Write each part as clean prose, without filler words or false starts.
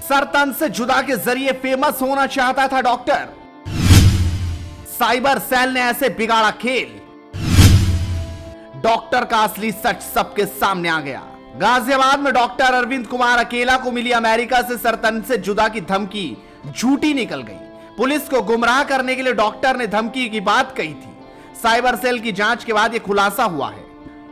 सरतन से जुदा के जरिए फेमस होना चाहता था डॉक्टर। साइबर सेल ने ऐसे बिगाड़ा खेल। डॉक्टर का असली सच सबके सामने आ गया। गाजियाबाद में डॉक्टर अरविंद कुमार अकेला को मिली अमेरिका से सरतन से जुदा की धमकी झूठी निकल गई। पुलिस को गुमराह करने के लिए डॉक्टर ने धमकी की बात कही थी। साइबर सेल की जांच के बाद यह खुलासा हुआ है।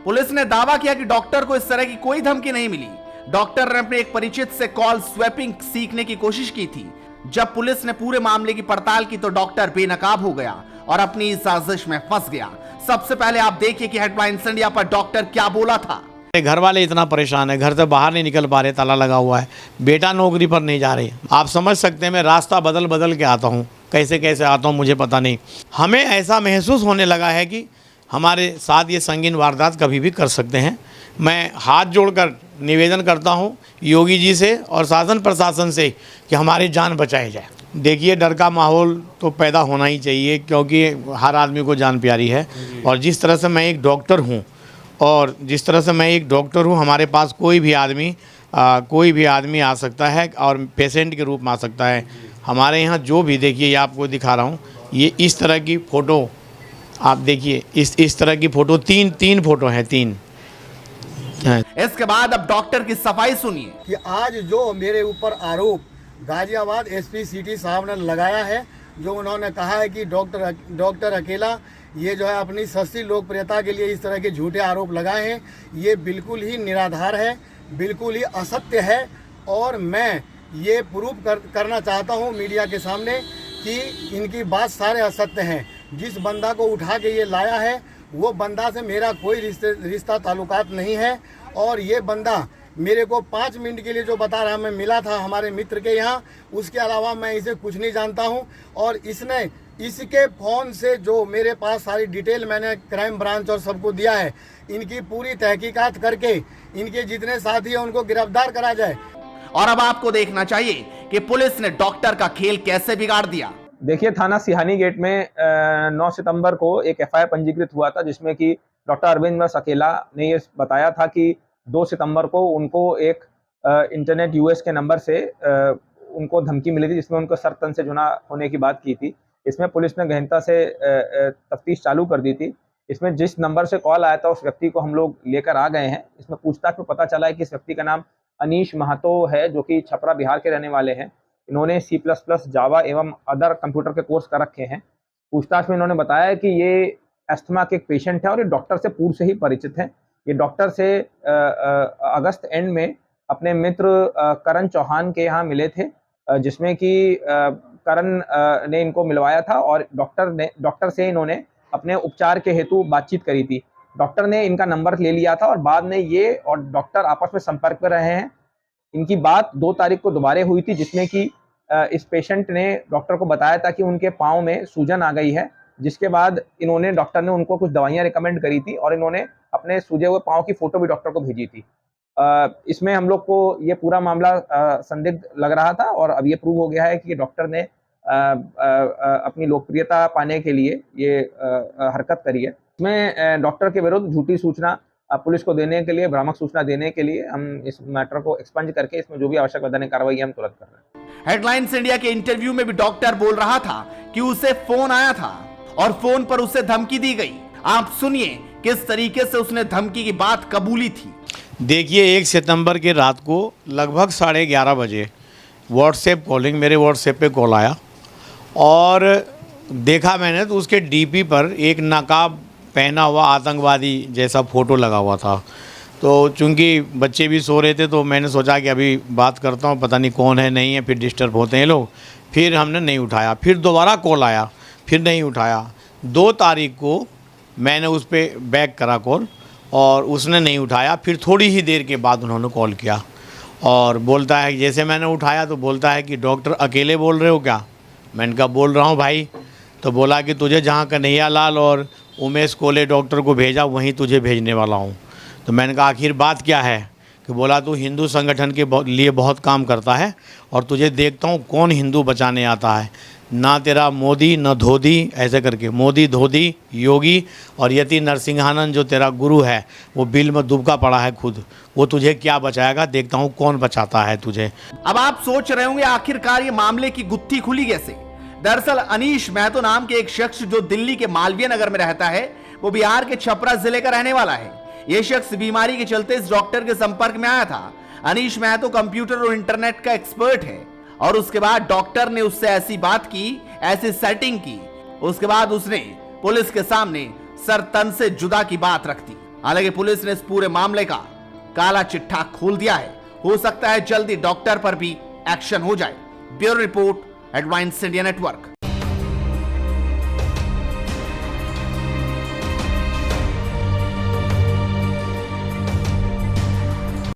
पुलिस ने दावा किया कि डॉक्टर को इस तरह की कोई धमकी नहीं मिली। डॉक्टर ने अपने एक परिचित से कॉल स्वैपिंग सीखने की कोशिश की थी। जब पुलिस ने पूरे मामले की पड़ताल की तो डॉक्टर बेनकाब हो गया और अपनी साजिश में फंस गया। सबसे पहले आप देखिए कि हेडलाइंस इंडिया पर डॉक्टर क्या बोला था। घर वाले इतना परेशान है, घर से बाहर नहीं निकल पा रहे, ताला लगा हुआ है, बेटा नौकरी पर नहीं जा रही। आप समझ सकते हैं मैं रास्ता बदल बदल के आता हूँ, कैसे कैसे आता हूँ मुझे पता नहीं। हमें ऐसा महसूस होने लगा है कि हमारे साथ ये संगीन वारदात कभी भी कर सकते हैं। मैं हाथ जोड़कर निवेदन करता हूँ योगी जी से और शासन प्रशासन से कि हमारी जान बचाई जाए। देखिए, डर का माहौल तो पैदा होना ही चाहिए क्योंकि हर आदमी को जान प्यारी है। और जिस तरह से मैं एक डॉक्टर हूँ हमारे पास कोई भी आदमी आ सकता है और पेशेंट के रूप में आ सकता है। हमारे यहाँ जो भी देखिए, ये आपको दिखा रहा हूँ, ये इस तरह की फ़ोटो आप देखिए, इस तरह की फ़ोटो तीन फ़ोटो हैं, तीन। इसके बाद अब डॉक्टर की सफाई सुनिए कि आज जो मेरे ऊपर आरोप गाजियाबाद एसपी सिटी साहब ने लगाया है, जो उन्होंने कहा है कि डॉक्टर अकेला ये जो है अपनी सस्ती लोकप्रियता के लिए इस तरह के झूठे आरोप लगाए हैं, ये बिल्कुल ही निराधार है, बिल्कुल ही असत्य है। और मैं ये प्रूव करना चाहता हूँ मीडिया के सामने कि इनकी बात सारे असत्य हैं। जिस बंदा को उठा के ये लाया है वो बंदा से मेरा कोई रिश्ता ताल्लुकात नहीं है। और ये बंदा मेरे को 5 मिनट के लिए जो बता रहा, मैं मिला था हमारे मित्र के यहाँ, उसके अलावा मैं इसे कुछ नहीं जानता हूँ। और इसके फ़ोन से जो मेरे पास सारी डिटेल मैंने क्राइम ब्रांच और सबको दिया है, इनकी पूरी तहकीकात करके इनके जितने साथी हैं उनको गिरफ्तार करा जाए। और अब आपको देखना चाहिए कि पुलिस ने डॉक्टर का खेल कैसे बिगाड़ दिया। देखिए, थाना सिहानी गेट में 9 सितंबर को एक एफआईआर पंजीकृत हुआ था, जिसमें कि डॉक्टर अरविंद अकेला ने ये बताया था कि 2 सितंबर को उनको एक इंटरनेट यूएस के नंबर से उनको धमकी मिली थी, जिसमें उनको सरतन से जुड़ा होने की बात की थी। इसमें पुलिस ने गहनता से तफ्तीश चालू कर दी थी। इसमें जिस नंबर से कॉल आया था उस व्यक्ति को हम लोग लेकर आ गए हैं। इसमें पूछताछ में पता चला है कि इस व्यक्ति का नाम अनीश महतो है, जो कि छपरा बिहार के रहने वाले हैं। इन्होंने C++, जावा एवं अदर कंप्यूटर के कोर्स कर रखे हैं। पूछताछ में इन्होंने बताया कि ये अस्थमा के एक पेशेंट है और ये डॉक्टर से पूर्व से ही परिचित हैं। ये डॉक्टर से अगस्त एंड में अपने मित्र करण चौहान के यहाँ मिले थे, जिसमें कि करण ने इनको मिलवाया था और डॉक्टर से इन्होंने अपने उपचार के हेतु बातचीत करी थी। डॉक्टर ने इनका नंबर ले लिया था और बाद में ये और डॉक्टर आपस में संपर्क में रहे हैं। इनकी बात 2 तारीख को दोबारा हुई थी, जिसमें कि इस पेशेंट ने डॉक्टर को बताया था कि उनके पाँव में सूजन आ गई है, जिसके बाद डॉक्टर ने उनको कुछ दवाइयाँ रिकमेंड करी थी और इन्होंने अपने सूजे हुए पाँव की फ़ोटो भी डॉक्टर को भेजी थी। इसमें हम लोग को ये पूरा मामला संदिग्ध लग रहा था और अब ये प्रूव हो गया है कि डॉक्टर ने अपनी लोकप्रियता पाने के लिए ये हरकत करी है। इसमें डॉक्टर के विरुद्ध झूठी सूचना पुलिस को देने के लिए, भ्रामक सूचना देने के लिए हम इस मैटर को एक्सपंज करके इसमें जो भी आवश्यक वैधानिक कार्रवाई हम तुरंत कर रहे हैं। हेडलाइंस इंडिया के इंटरव्यू में भी डॉक्टर बोल रहा था कि उसे फोन आया था और फोन पर उसे धमकी दी गई। आप सुनिए किस तरीके से उसने धमकी की बात कबूली थी। देखिए, 1 सितंबर की रात को लगभग 11:30 बजे व्हाट्सएप कॉलिंग, मेरे व्हाट्सएप पे कॉल आया और देखा मैंने तो उसके डीपी पर एक नकाब पहना हुआ आतंकवादी जैसा फ़ोटो लगा हुआ था। तो चूंकि बच्चे भी सो रहे थे तो मैंने सोचा कि अभी बात करता हूँ, पता नहीं कौन है नहीं है, फिर डिस्टर्ब होते हैं लोग। फिर हमने नहीं उठाया, फिर दोबारा कॉल आया, फिर नहीं उठाया। 2 तारीख को मैंने उस पर बैक करा कॉल और उसने नहीं उठाया। फिर थोड़ी ही देर के बाद उन्होंने कॉल किया और बोलता है, जैसे मैंने उठाया तो बोलता है कि डॉक्टर अकेले बोल रहे हो क्या? मैंने कहा बोल रहा हूँ भाई। तो बोला कि तुझे जहाँ कन्हैया लाल और उमेश कोले डॉक्टर को भेजा वहीं तुझे भेजने वाला हूँ। तो मैंने कहा आखिर बात क्या है? कि बोला तू हिंदू संगठन के लिए बहुत काम करता है और तुझे देखता हूँ कौन हिंदू बचाने आता है। ना तेरा मोदी न धोदी, ऐसे करके मोदी धोदी योगी और यति नरसिंहानंद जो तेरा गुरु है वो बिल में दुबका पड़ा है खुद, वो तुझे क्या बचाएगा, देखता हूँ कौन बचाता है तुझे। अब आप सोच रहे होंगे आखिरकार ये मामले की गुत्थी खुली कैसे। दरअसल अनीश महतो नाम के एक शख्स जो दिल्ली के मालवीय नगर में रहता है, वो बिहार के छपरा जिले का रहने वाला है। ये शख्स बीमारी के चलते इस डॉक्टर के संपर्क में आया था। अनीश महतो कंप्यूटर और इंटरनेट का एक्सपर्ट है और उसके बाद डॉक्टर ने उससे ऐसी बात की, ऐसी सेटिंग की, उसके बाद उसने पुलिस के सामने सर तन से जुदा की बात रख दी। हालांकि पुलिस ने इस पूरे मामले का काला चिट्ठा खोल दिया है। हो सकता है जल्दी डॉक्टर पर भी एक्शन हो जाए। Bureau report, advance India network.